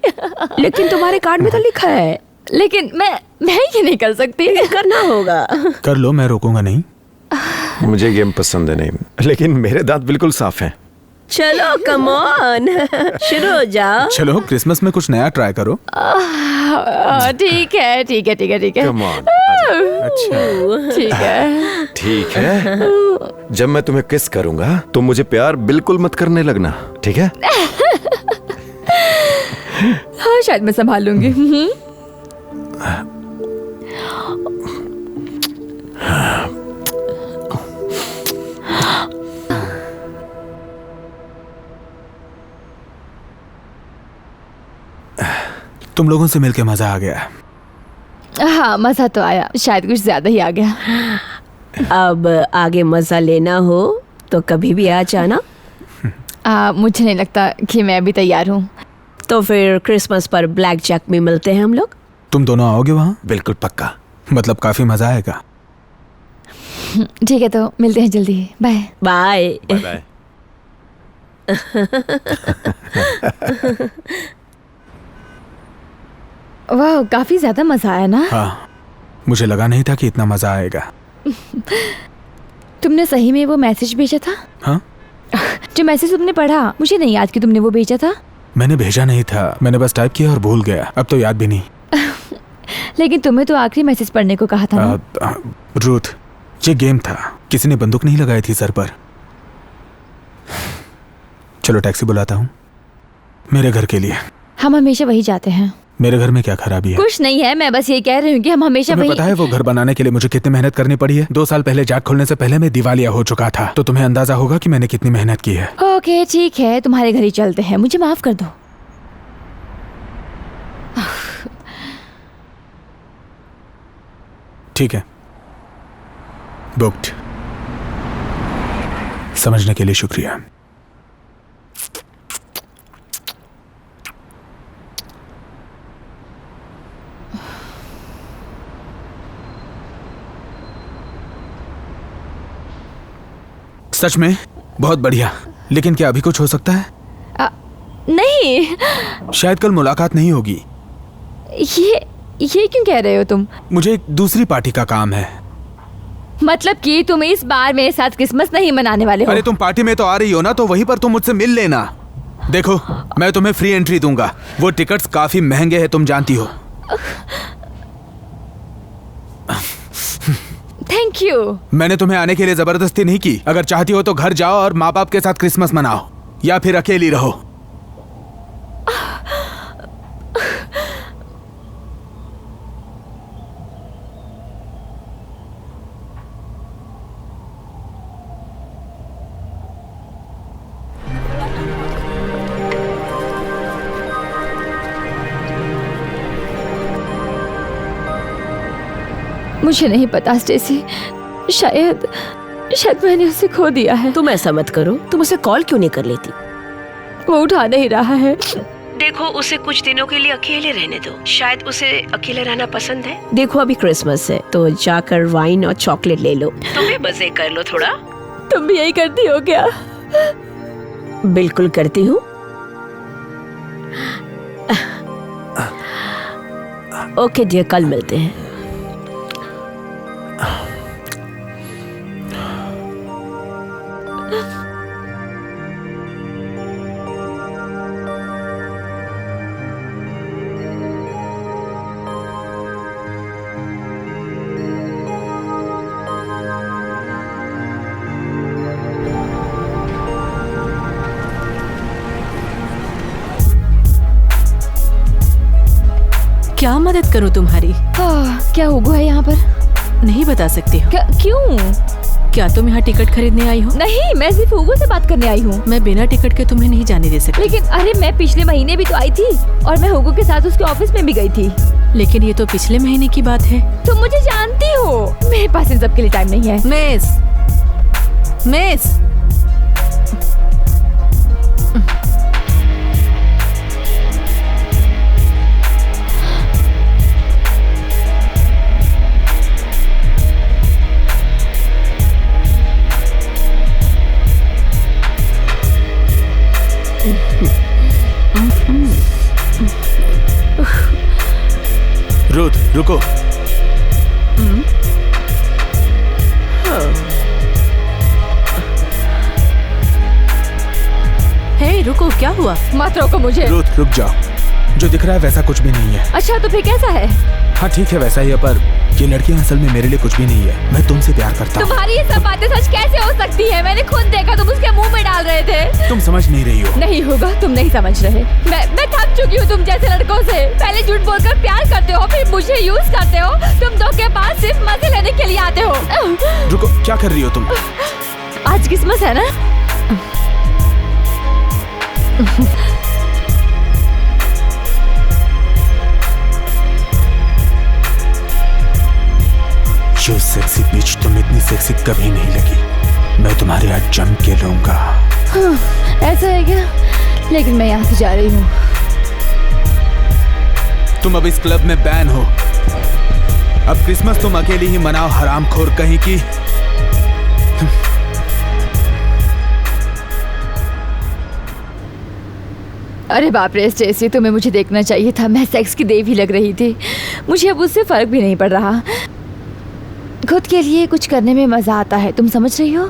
लेकिन तुम्हारे कार्ड में तो लिखा है। लेकिन मैं ये नहीं कर सकती। करना होगा। कर लो, मैं रोकूंगा नहीं। मुझे गेम पसंद है नहीं, लेकिन मेरे दांत बिल्कुल साफ हैं। चलो कम ऑन, शुरू हो जाओ। चलो क्रिसमस में कुछ नया ट्राई करो। ठीक है ठीक है ठीक है ठीक है। Come on, अच्छा, ठीक है ठीक है। जब मैं तुम्हें किस करूंगा तो मुझे प्यार बिल्कुल मत करने लगना, ठीक है? हाँ, शायद मैं संभाल लूंगी। तुम लोगों से मिलके मजा आ गया। हाँ, मजा तो आया, शायद कुछ ज्यादा ही आ गया। अब आगे मजा लेना हो तो कभी भी आ जाना। मुझे नहीं लगता कि मैं अभी तैयार हूँ। तो फिर क्रिसमस पर ब्लैक जैक में मिलते हैं हम लोग। तुम दोनों आओगे वहाँ? बिल्कुल पक्का। मतलब काफी मजा आएगा। ठीक है, तो मिलते हैं जल्दी। Bye bye. Bye bye. वाह, काफी ज्यादा मजा आया ना। हाँ, मुझे लगा नहीं था कि इतना मजा आएगा। तुमने सही में वो मैसेज भेजा था? हाँ? जो मैसेज तुमने पढ़ा, मुझे नहीं याद कि तुमने वो भेजा था। मैंने भेजा नहीं था, मैंने बस टाइप किया और भूल गया। अब तो याद भी नहीं। लेकिन तुम्हें तो आखिरी मैसेज पढ़ने को कहा था ना। रूथ, ये गेम था, किसी ने बंदूक नहीं लगाई थी सर पर। चलो टैक्सी बुलाता हूँ मेरे घर के लिए। हम हमेशा वही जाते हैं। मेरे घर में क्या खराबी है? कुछ नहीं है, मैं बस ये कह रही हूँ कि हम हमेशा तुम्हें वही। पता है वो घर बनाने के लिए मुझे कितनी मेहनत करनी पड़ी है? 2 साल पहले जैक खोलने से पहले मैं दिवालिया हो चुका था, तो तुम्हें अंदाजा होगा कि मैंने कितनी मेहनत की है। ओके ठीक है, तुम्हारे घर ही चलते हैं, मुझे माफ कर दो। ठीक है, बुक्ड। समझने के लिए शुक्रिया। सच में बहुत बढ़िया। लेकिन क्या अभी कुछ हो सकता है? नहीं। शायद कल मुलाकात नहीं होगी। ये क्यों कह रहे हो तुम? मुझे एक दूसरी पार्टी का काम है। मतलब कि तुम इस बार मेरे साथ क्रिसमस नहीं मनाने वाले हो? अरे तुम पार्टी में तो आ रही हो ना, तो वहीं पर तुम मुझसे मिल लेना। देखो, मैं तुम्हें फ्री एंट्री दूंगा। वो टिकट्स काफी महंगे हैं, तुम जानती हो। Thank you. मैंने तुम्हें आने के लिए जबरदस्ती नहीं की। अगर चाहती हो तो घर जाओ और माँ बाप के साथ क्रिसमस मनाओ, या फिर अकेली रहो। मुझे नहीं पता स्टेसी, शायद मैंने उसे खो दिया है। तुम ऐसा मत करो, तुम उसे कॉल क्यों नहीं कर लेती? वो उठा नहीं रहा है। देखो, उसे कुछ दिनों के लिए अकेले रहने दो। शायद उसे अकेले रहना पसंद है। देखो, अभी क्रिसमस है, तो जाकर वाइन और चॉकलेट ले लो। तुम्हें मजे कर लो थोड़ा। तुम भी यही करती हो क्या? बिल्कुल करती हूँ। ओके डियर, कल मिलते हैं। क्या मदद करूं तुम्हारी? क्या हुआ है यहाँ पर? नहीं बता सकती हो। क्यों? क्या तुम यहाँ टिकट खरीदने आई हो? नहीं, मैं सिर्फ हुगो से बात करने आई हूँ। मैं बिना टिकट के तुम्हें नहीं जाने दे सकती। लेकिन अरे मैं पिछले महीने भी तो आई थी और मैं हुगो के साथ उसके ऑफिस में भी गई थी। लेकिन ये तो पिछले महीने की बात है। तुम मुझे जानती हो, मेरे पास इन सब के लिए टाइम नहीं है। मिस रुथ, रुको। हे रुको, क्या हुआ? मत रोको मुझे। रुथ, रुक जाओ। जो दिख रहा है वैसा कुछ भी नहीं है। अच्छा तो फिर कैसा है? हाँ ठीक है, वैसा ही है, पर ये लड़कियां असल में मेरे लिए कुछ भी नहीं है। मैं तुमसे प्यार करता हूँ। तुम्हारी ये सब बातें सच कैसे हो सकती है? मैंने खुद देखा, तुम उसके मुंह में डाल रहे थे। तुम समझ नहीं रही हो। नहीं होगा, तुम नहीं समझ रहे। मैं थक चुकी हूँ तुम जैसे लड़कों से। पहले झूठ बोलकर प्यार करते हो, फिर मुझे यूज करते हो। तुम धोखेबाज सिर्फ मजे लेने के लिए आते हो। रुको, क्या कर रही हो तुम? आज क्रिसमस है ना? यू सेक्सी बिच, तुम इतनी सेक्सी कभी नहीं लगी। मैं तुम्हारे हाथ जम के लूंगा। ऐसा है क्या? लेकिन मैं यहाँ से जा रही हूँ। तुम अब इस क्लब में बैन हो। अब क्रिसमस तुम अकेली ही मनाओ, हरामखोर कहीं की। अरे बाप रे स्टेसी, तुम्हें मुझे देखना चाहिए था। मैं सेक्स की देवी लग रही थी। मुझे अब उससे फर्क भी नहीं पड़ रहा। खुद के लिए कुछ करने में मजा आता है, तुम समझ रही हो?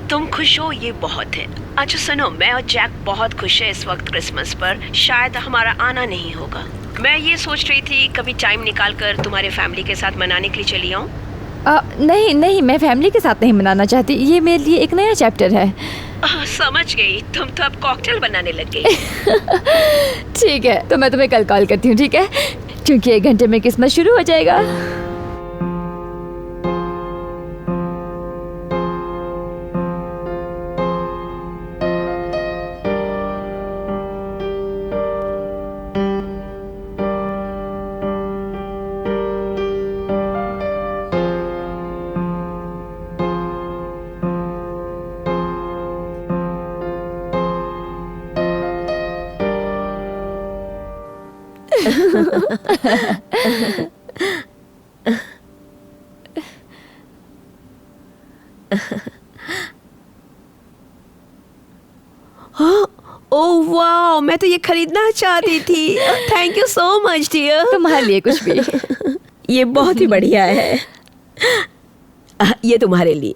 तुम खुश हो ये बहुत है। अच्छा सुनो, मैं और जैक बहुत खुश है इस वक्त क्रिसमस पर। शायद हमारा आना नहीं होगा। मैं ये सोच रही थी कभी टाइम निकाल कर तुम्हारे फैमिली के साथ मनाने के लिए चली आऊँ। नहीं, मैं फैमिली के साथ नहीं मनाना चाहती। ये मेरे लिए एक नया चैप्टर है। समझ गई, तुम तो अब कॉकटेल बनाने लग गई। ठीक है, तो मैं तुम्हें कल कॉल करती हूँ, ठीक है? क्योंकि 1 घंटे में क्रिसमस शुरू हो जाएगा। ओह वाह, मैं तो ये खरीदना चाहती थी। Thank you so much dear. तुम्हारे लिए कुछ भी। ये बहुत ही बढ़िया है। ये तुम्हारे लिए।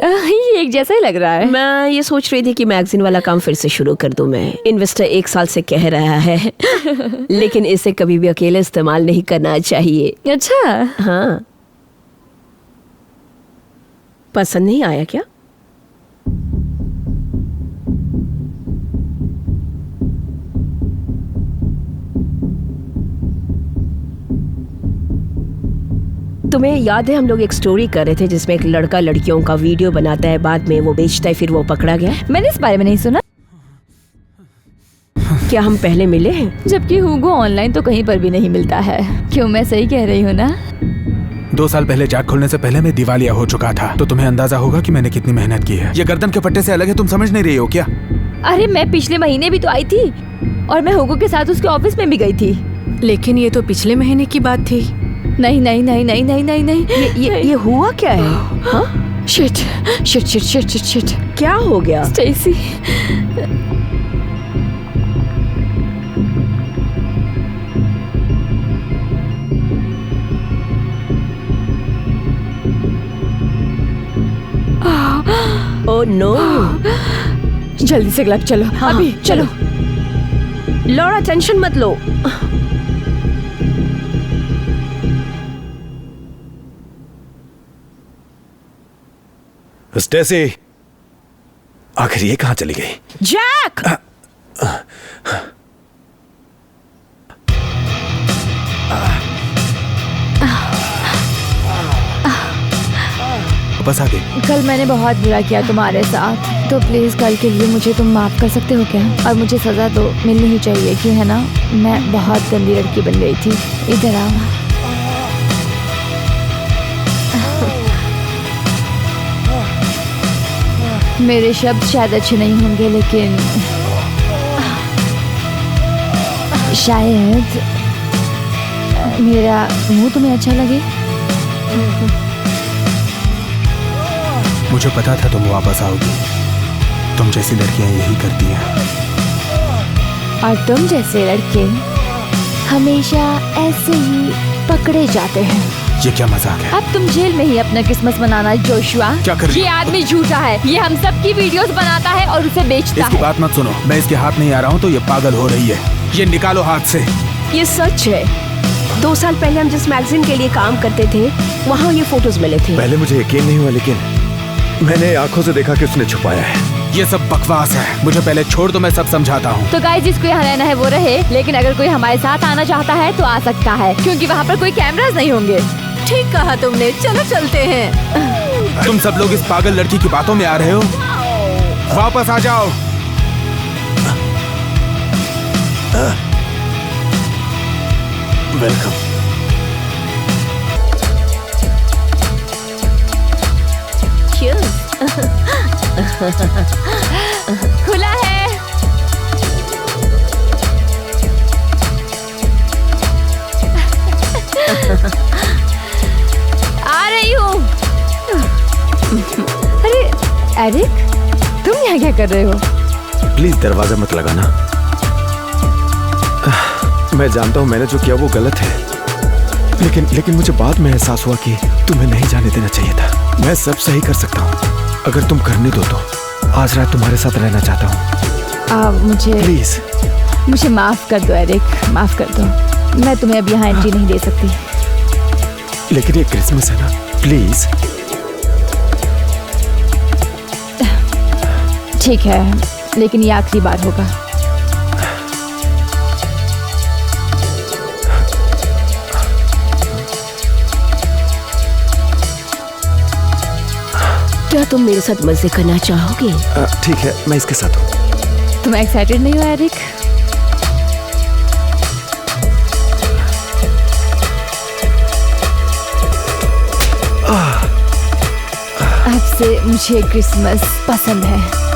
ये एक जैसा ही लग रहा है। मैं ये सोच रही थी कि मैगजीन वाला काम फिर से शुरू कर दूं। मैं इन्वेस्टर 1 साल से कह रहा है लेकिन इसे कभी भी अकेले इस्तेमाल नहीं करना चाहिए। अच्छा, हाँ, पसंद नहीं आया क्या? तुम्हें याद है हम लोग एक स्टोरी कर रहे थे जिसमें एक लड़का लड़कियों का वीडियो बनाता है, बाद में वो बेचता है, फिर वो पकड़ा गया। मैंने इस बारे में नहीं सुना। क्या हम पहले मिले हैं? जबकि हुगो ऑनलाइन तो कहीं पर भी नहीं मिलता है। क्यों, मैं सही कह रही हूँ ना? 2 साल पहले जैक खुलने से पहले मैं दिवालिया हो चुका था, तो तुम्हें अंदाजा होगा कि मैंने कितनी मेहनत की है। ये गर्दन के पट्टे से अलग है, तुम समझ नहीं रही हो क्या? अरे मैं पिछले महीने भी तो आई थी और मैं हुगो के साथ उसके ऑफिस में भी गई थी। लेकिन ये तो पिछले महीने की बात थी। नहीं नहीं नहीं नहीं नहीं नहीं नहीं। ये हुआ क्या है? हाँ? Shit shit shit shit shit shit. क्या हो गया? स्टेसी, ओह नो। जल्दी से क्लब चलो। हाँ, अभी चलो। लौरा टेंशन मत लो। स्टेसी, आखिर ये कहाँ चली गई? जैक! वापस आ गई। कल मैंने बहुत बुरा किया तुम्हारे साथ, तो प्लीज कल के लिए मुझे तुम माफ कर सकते हो क्या? और मुझे सजा तो मिलनी ही चाहिए, क्यों है ना? मैं बहुत गंदी लड़की बन गई थी। इधर आओ। मेरे शब्द शायद अच्छे नहीं होंगे, लेकिन शायद मेरा मुंह तुम्हें अच्छा लगे। मुझे पता था तुम वापस आओगी। तुम जैसी लड़कियां यही करती हैं। और तुम जैसे लड़के हमेशा ऐसे ही पकड़े जाते हैं। ये क्या मजाक है? अब तुम जेल में ही अपना क्रिसमस मनाना जोशुआ। क्या कर रही ये आदमी झूठा है। ये हम सब की वीडियोस बनाता है और उसे बेचता इसकी है। बात मत सुनो। मैं इसके हाथ नहीं आ रहा हूँ तो ये पागल हो रही है। ये निकालो हाथ से। ये सच है। 2 साल पहले हम जिस मैगजीन के लिए काम करते थे वहाँ ये फोटोज मिले थे। पहले मुझे यकीन नहीं हुआ, लेकिन मैंने आंखों से देखा कि उसने छुपाया है। ये सब बकवास है। मुझे पहले छोड़ दो, मैं सब समझाता हूँ। तो गाइस, जिसको यहाँ रहना है वो रहे, लेकिन अगर कोई हमारे साथ आना चाहता है तो आ सकता है, क्योंकि वहाँ पर कोई कैमरास नहीं होंगे। ठीक कहा तुमने, चलो चलते हैं। तुम सब लोग इस पागल लड़की की बातों में आ रहे हो। वापस आ जाओ। वेलकम। खुला है। आ रही हूँ। अरे एरिक, तुम यहाँ क्या कर रहे हो? प्लीज दरवाजा मत लगाना। मैं जानता हूँ मैंने जो किया वो गलत है, लेकिन मुझे बाद में एहसास हुआ कि तुम्हें नहीं जाने देना चाहिए था। मैं सब सही कर सकता हूँ अगर तुम करने दो तो। आज रात तुम्हारे साथ रहना चाहता हूँ। प्लीज मुझे माफ कर दो एरिक, माफ कर दो। मैं तुम्हें अब यहाँ एंट्री नहीं दे सकती। लेकिन ये क्रिसमस है ना, प्लीज। ठीक है, लेकिन ये आखिरी बार होगा। क्या तुम मेरे साथ मजे करना चाहोगे? ठीक है, मैं इसके साथ हूँ। तुम एक्साइटेड नहीं हो एरिक? अब से मुझे क्रिसमस पसंद है।